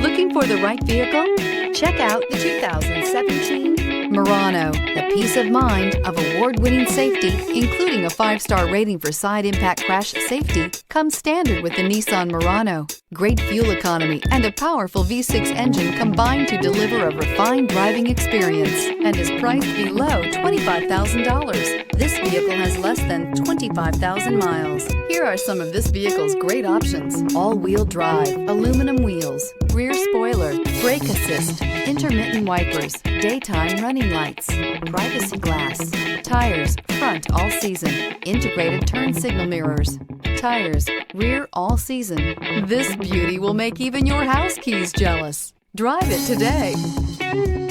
Looking for the right vehicle? Check out the 2017 Murano. The peace of mind of award-winning safety, including a 5-star rating for side impact crash safety, comes standard with the Nissan Murano. Great fuel economy and a powerful V6 engine combine to deliver a refined driving experience and is priced below $25,000. This vehicle has less than 25,000 miles. Here are some of this vehicle's great options: all-wheel drive, aluminum wheels, rear spoiler, brake assist, intermittent wipers, daytime running lights, privacy glass, tires, front all season, integrated turn signal mirrors, tires, rear all season. This beauty will make even your house keys jealous. Drive it today.